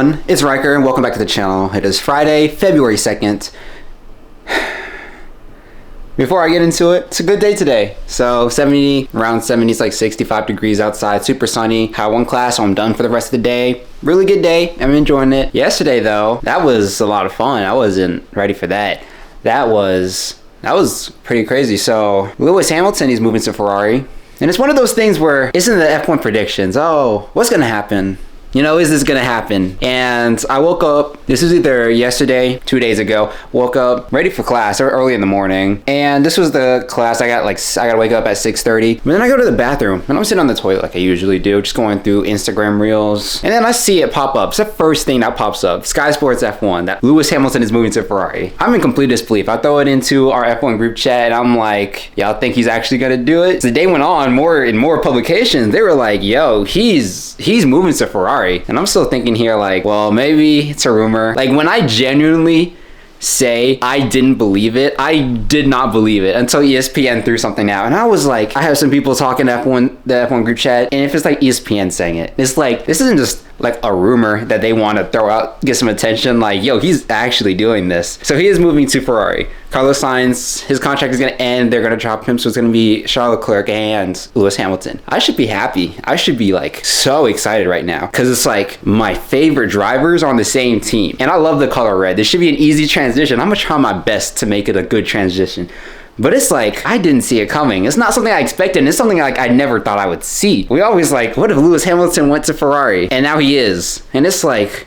everyone, it's Riker and welcome back to the channel. It is Friday, February 2nd. Before I get into it, it's a good day today. So around 70, it's like 65 degrees outside, super sunny. Had one class, so I'm done for the rest of the day. Really good day, I'm enjoying it. Yesterday though, that was a lot of fun. I wasn't ready for that. That was pretty crazy. So Lewis Hamilton, he's moving to Ferrari. And it's one of those things where, isn't the F1 predictions? Oh, what's gonna happen? You know, is this gonna happen? And I woke up, this was either yesterday, 2 days ago, woke up ready for class early in the morning. And this was the class, I gotta wake up at 6:30. But then I go to the bathroom and I'm sitting on the toilet like I usually do, just going through Instagram reels. And then I see it pop up. It's the first thing that pops up, Sky Sports F1, that Lewis Hamilton is moving to Ferrari. I'm in complete disbelief. I throw it into our F1 group chat and I'm like, y'all think he's actually gonna do it? As the day went on, more publications, they were like, yo, he's moving to Ferrari. And I'm still thinking here like, well, maybe it's a rumor. Like when I genuinely say I didn't believe it, I did not believe it until ESPN threw something out. And I was like, I have some people talking the F1 group chat, and if it's like ESPN saying it, it's like, this isn't just like a rumor that they want to throw out, get some attention. Like, yo, he's actually doing this. So he is moving to Ferrari. Carlos Sainz, his contract is going to end. They're going to drop him. So it's going to be Charles Leclerc and Lewis Hamilton. I should be happy. I should be like so excited right now because it's like my favorite drivers on the same team. And I love the color red. This should be an easy transition. I'm going to try my best to make it a good transition. But it's like, I didn't see it coming. It's not something I expected, and it's something like I never thought I would see. We always like, what if Lewis Hamilton went to Ferrari? And now he is. And it's like,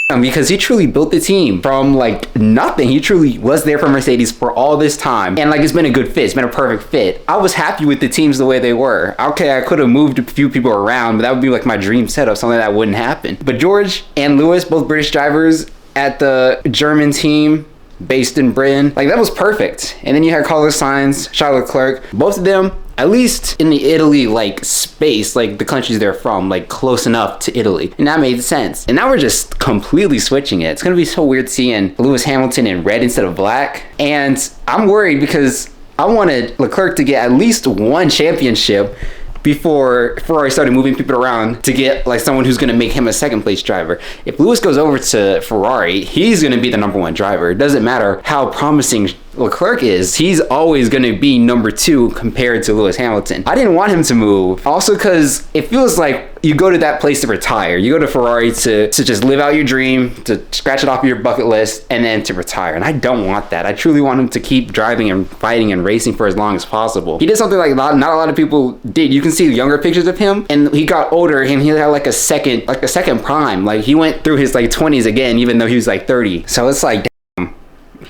because he truly built the team from like nothing. He truly was there for Mercedes for all this time. And like, it's been a good fit. It's been a perfect fit. I was happy with the teams the way they were. Okay, I could have moved a few people around, but that would be like my dream setup, something that wouldn't happen. But George and Lewis, both British drivers at the German team, based in Britain, like that was perfect. And then you had Carlos Sainz, Charles Leclerc, both of them at least in the Italy like space, like the countries they're from, like close enough to Italy, and that made sense. And now we're just completely switching it. It's gonna be so weird seeing Lewis Hamilton in red instead of black. And I'm worried because I wanted Leclerc to get at least one championship before Ferrari started moving people around to get like someone who's going to make him a second place driver. If Lewis goes over to Ferrari, he's going to be the #1 driver. It doesn't matter how promising Leclerc is, he's always going to be #2 compared to Lewis Hamilton. I didn't want him to move. Also because it feels like you go to that place to retire. You go to Ferrari to just live out your dream, to scratch it off your bucket list, and then to retire. And I don't want that. I truly want him to keep driving and fighting and racing for as long as possible. He did something like not a lot of people did. You can see younger pictures of him, and he got older and he had like a second prime. Like he went through his like 20s again, even though he was like 30. So it's like,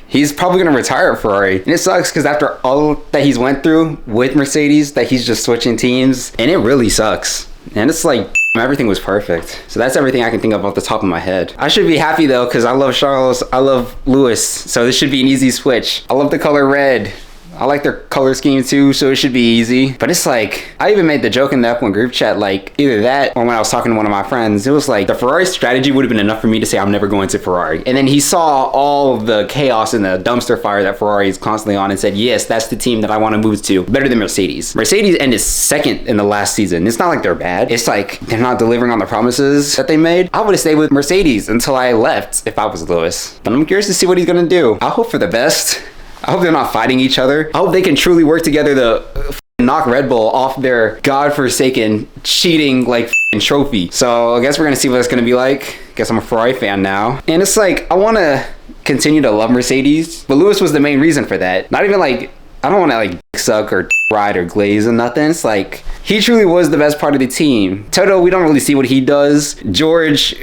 he's probably going to retire at Ferrari. And it sucks because after all that he's went through with Mercedes, that he's just switching teams, and it really sucks. And it's like, everything was perfect. So that's everything I can think of off the top of my head. I should be happy though, because I love Charles, I love Lewis, so this should be an easy switch. I love the color red. I like their color scheme too, so it should be easy. But it's like, I even made the joke in the F1 group chat, like either that or when I was talking to one of my friends, it was like the Ferrari strategy would have been enough for me to say I'm never going to Ferrari. And then he saw all of the chaos and the dumpster fire that Ferrari is constantly on and said, yes, that's the team that I want to move to. Better than Mercedes. Mercedes ended second in the last season. It's not like they're bad. It's like they're not delivering on the promises that they made. I would have stayed with Mercedes until I left if I was Lewis. But I'm curious to see what he's gonna do. I hope for the best. I hope they're not fighting each other. I hope they can truly work together to knock Red Bull off their godforsaken cheating like trophy. So I guess we're gonna see what it's gonna be like. Guess I'm a Ferrari fan now. And it's like, I wanna continue to love Mercedes, but Lewis was the main reason for that. Not even like, I don't wanna like suck or ride or glaze or nothing. It's like, he truly was the best part of the team. Toto, we don't really see what he does. George,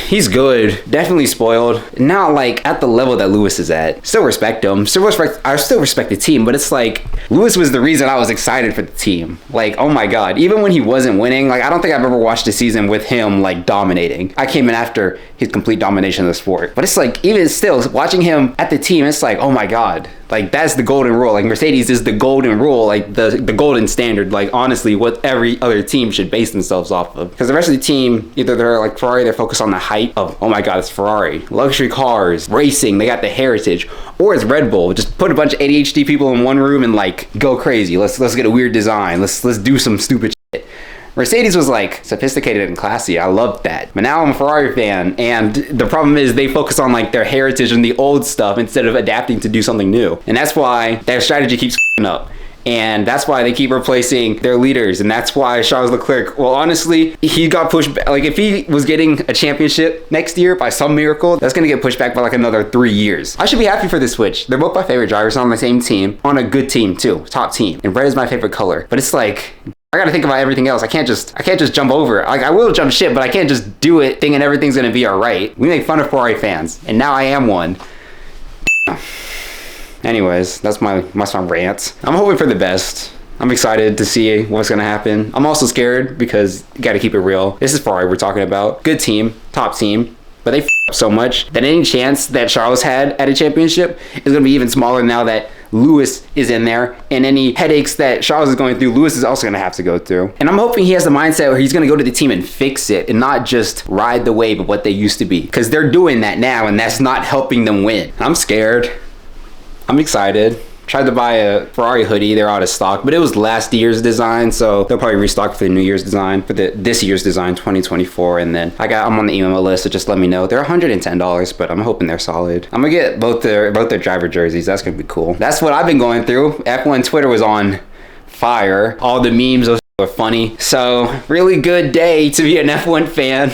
he's good. Definitely spoiled. Not like at the level that Lewis is at. Still respect him. I still respect the team, but it's like, Lewis was the reason I was excited for the team. Like, oh my God. Even when he wasn't winning, like I don't think I've ever watched a season with him like dominating. I came in after his complete domination of the sport. But it's like, even still, watching him at the team, it's like, oh my God. Like that's the golden rule. Like Mercedes is the golden rule, like the golden standard, like honestly what every other team should base themselves off of. Because the rest of the team, either they're like Ferrari, they're focused on the hype of, oh my God, it's Ferrari, luxury cars, racing, they got the heritage, or it's Red Bull, just put a bunch of ADHD people in one room and like go crazy. Let's get a weird design. Let's do some stupid shit. Mercedes was like sophisticated and classy. I loved that. But now I'm a Ferrari fan, and the problem is they focus on like their heritage and the old stuff instead of adapting to do something new. And that's why their strategy keeps up. And that's why they keep replacing their leaders. And that's why Charles Leclerc, well, honestly, he got pushed back. Like, if he was getting a championship next year by some miracle, that's going to get pushed back by like another 3 years. I should be happy for this switch. They're both my favorite drivers on the same team, on a good team too, top team. And red is my favorite color. But it's like, I gotta think about everything else. I can't just jump over. Like, I will jump ship, but I can't just do it thinking everything's gonna be all right. We make fun of Ferrari fans, and now I am one. Anyways, that's my rant. I'm hoping for the best. I'm excited to see what's gonna happen. I'm also scared because you gotta keep it real. This is Ferrari we're talking about. Good team, top team, but they up so much that any chance that Charles had at a championship is gonna be even smaller now that Lewis is in there, and any headaches that Charles is going through, Lewis is also gonna have to go through. And I'm hoping he has the mindset where he's gonna go to the team and fix it and not just ride the wave of what they used to be, because they're doing that now and that's not helping them win. I'm scared. I'm excited. Tried to buy a Ferrari hoodie. They're out of stock, but it was last year's design, so they'll probably restock for the New Year's design, for this year's design, 2024. And then I'm on the email list, so just let me know. They're $110, but I'm hoping they're solid. I'm gonna get both their driver jerseys. That's gonna be cool. That's what I've been going through. F1 Twitter was on fire. All the memes were funny. So really good day to be an F1 fan.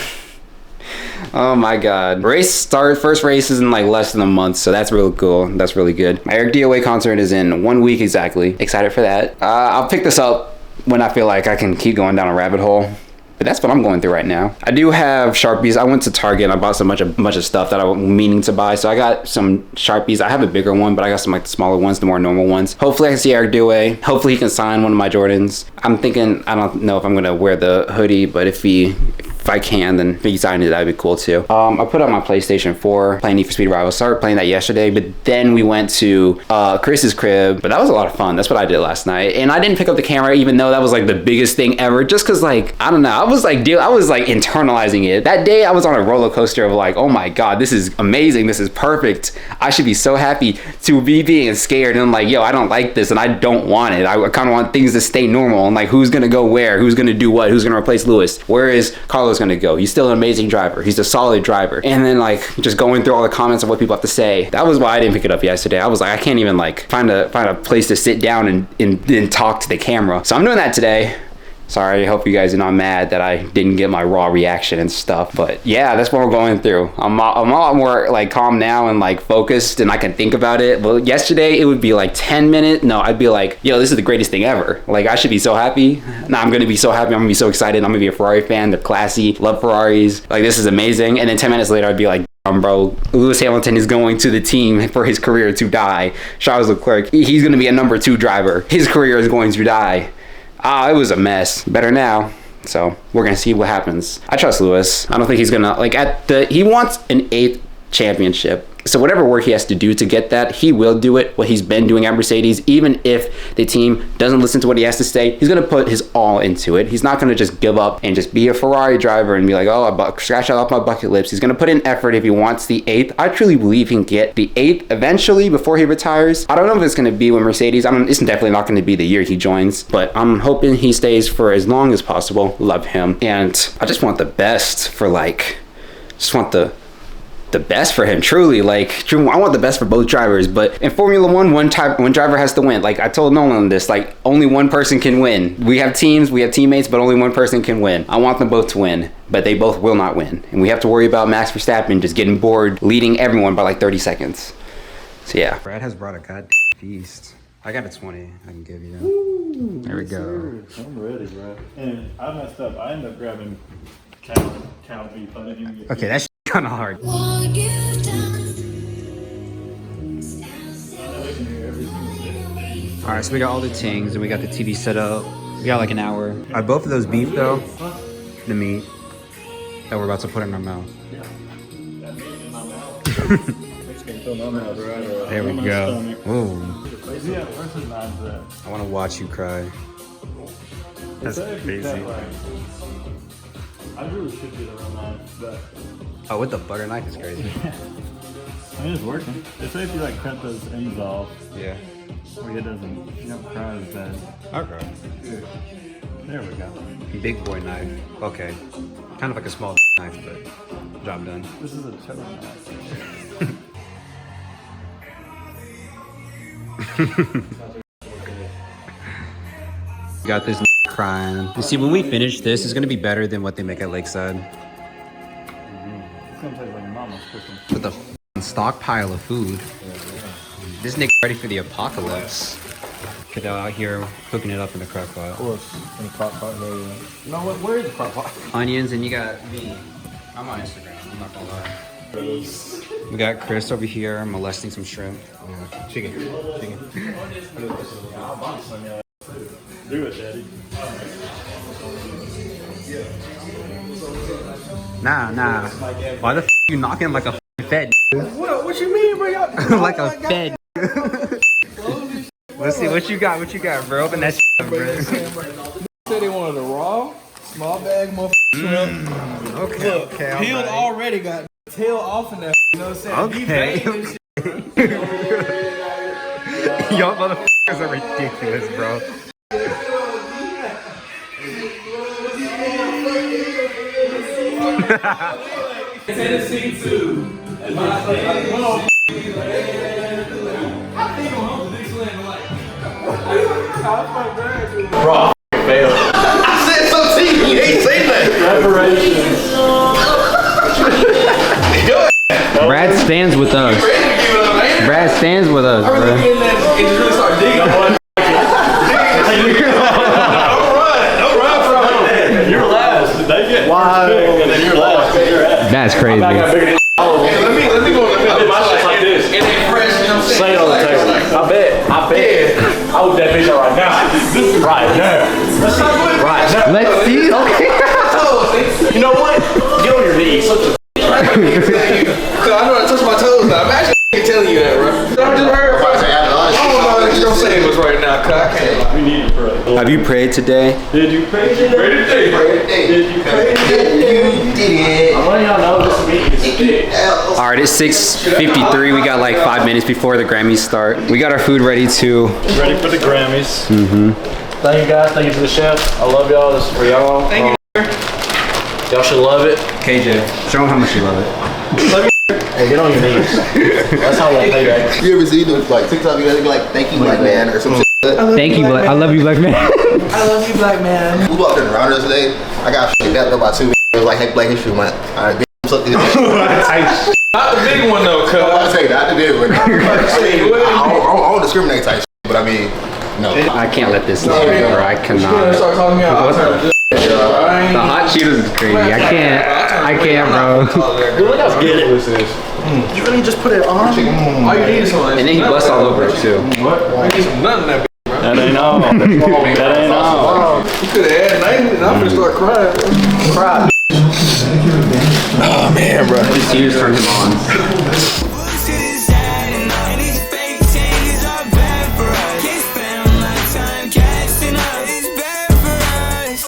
Oh my god. First race is in like less than a month, so that's really cool. That's really good. My Eric DOA concert is in 1 week exactly. Excited for that. I'll pick this up when I feel like I can keep going down a rabbit hole. But that's what I'm going through right now. I do have Sharpies. I went to Target and I bought a bunch of stuff that I was meaning to buy. So I got some Sharpies. I have a bigger one, but I got some like the smaller ones, the more normal ones. Hopefully I can see Eric DOA. Hopefully he can sign one of my Jordans. I'm thinking, I don't know if I'm gonna wear the hoodie, but if I can, then if he signed it, that'd be cool too. I put on my PlayStation 4, playing Need for Speed Rivals. Started playing that yesterday, but then we went to Chris's crib. But that was a lot of fun. That's what I did last night. And I didn't pick up the camera, even though that was like the biggest thing ever, just cause like, I don't know, I was like internalizing it. That day I was on a roller coaster of like, oh my god, this is amazing, this is perfect. I should be so happy to be being scared. And I'm like, yo, I don't like this and I don't want it. I kind of want things to stay normal. And like, who's gonna go where? Who's gonna do what? Who's gonna replace Lewis? Where is Carlos gonna go? He's still an amazing driver. He's a solid driver. And then like just going through all the comments of what people have to say. That was why I didn't pick it up yesterday. I was like, I can't even like find a place to sit down and talk to the camera. So I'm doing that today. Sorry, I hope you guys are not mad that I didn't get my raw reaction and stuff. But yeah, that's what we're going through. I'm a lot more like calm now and like focused and I can think about it. But yesterday it would be like 10 minutes. No, I'd be like, yo, this is the greatest thing ever. Like I should be so happy. Now I'm gonna be so happy. I'm gonna be so excited. I'm gonna be a Ferrari fan. They're classy, love Ferraris. Like this is amazing. And then 10 minutes later I'd be like, bro, Lewis Hamilton is going to the team for his career to die. Charles Leclerc, he's gonna be a number 2 driver. His career is going to die. It was a mess. Better now. So we're gonna see what happens. I trust Lewis. I don't think he's gonna like he wants an 8th championship. So whatever work he has to do to get that, he will do it. What he's been doing at Mercedes, even if the team doesn't listen to what he has to say, he's gonna put his all into it. He's not gonna just give up and just be a Ferrari driver and be like, oh, I scratch out off my bucket list. He's gonna put in effort if he wants the 8th. I truly believe he can get the 8th eventually before he retires. I don't know if it's gonna be with Mercedes. It's definitely not gonna be the year he joins, but I'm hoping he stays for as long as possible. Love him. And I just want the best for the best for him, truly. Like, I want the best for both drivers. But in Formula One driver has to win. Like I told Nolan this, like only one person can win. We have teams, we have teammates, but only one person can win. I want them both to win, but they both will not win. And we have to worry about Max Verstappen just getting bored, leading everyone by like 30 seconds. So yeah. Brad has brought a goddamn feast. I got a 20 I can give you. Ooh, there we go. Sir. I'm ready, bro. And I messed up. I ended up grabbing cow beef. I didn't even get okay, that's kind of hard. All right, so we got all the tings and we got the TV set up. We got like an hour. Are both of those beef though? The meat that we're about to put in our mouth. Yeah. That meat in my mouth. There we go. Ooh. Yeah, personalized that. I want to watch you cry. That's crazy. I really should get a real knife, but... Oh, with the butter knife is crazy. Yeah. I mean, it's working. It's if you like cut those ends off. Yeah. Where it doesn't, you don't cry as bad. Okay. There we go. Big boy knife. Okay. Kind of like a small knife, but job done. This is a toe knife. Got this crying. You see, when we finish this, it's gonna be better than what they make at Lakeside. It's gonna taste like mama's cooking. With a stockpile of food. This nigga ready for the apocalypse. Get out here cooking it up in the crock pot. Of course, in the crock pot. You know what? Where is the crock pot? Onions, and you got me. I'm on Instagram, I'm not gonna lie. We got Chris over here molesting some shrimp. Chicken. Do it, Daddy. Nah. Why the f you knocking like a fed? What you mean, bro? Like a fed. Let's see what you got, bro. Open that up, bro. Said they wanted a raw, small bag, motherfucking shrimp. Okay, Peeled already, got tail off in that. You know what I'm saying? Okay. Y'all motherfuckers are ridiculous, bro. Tennessee too. Bro, failed. I said something to you. You ain't say that. Brad stands with us. Brad stands with us, bro. And just really start digging. Don't run from it. You're last. They get Why? and then you're last. That's crazy. Let me go my shit like this. It ain't fresh, you know what I'm saying? Say it on the table. I bet. I would that bitch out right now. Right now. Right now. Let's see. Okay. You know what? Get on your knees. Cause I know I touch my toes now. Imagine telling you that, bro. I just heard. I don't know what you're saying was right now. Cause I can't. We need to pray. Have you prayed today? Did you pray today? Pray today. Did you pray today? I'm letting y'all know this meeting is big. All right, it's 6:53. We got like 5 minutes before the Grammys start. We got our food ready too. Ready for the Grammys. Thank you guys. Thank you for the chef. I love y'all. This is for y'all. Thank you. Y'all should love it. KJ, show them how much you love it. Hey, get on your knees. That's how I pay back. You ever see those like TikTok videos be like, thank you, black man, or some shit? Thank you, I love you, black man. I love you, black man. We walked in around us today. I got shit that about 2 It was like, hey, Black History Month. All right, bitch, suck this. Not the big one though, cuz. I say not the big one. I don't discriminate type shit, but I mean, no. I can't let this slide, bro. I cannot. Start calling me out. The hot Cheetos is crazy. I can't, bro. Look how good this is. You really just put it on? All you need is some. And then he busts all over it too. What? You need some nothing that bitch, bro. That ain't all. That ain't all. You could have had 90 and I'm gonna start crying. Cry. Oh man, bro. These Cheetos turned him on.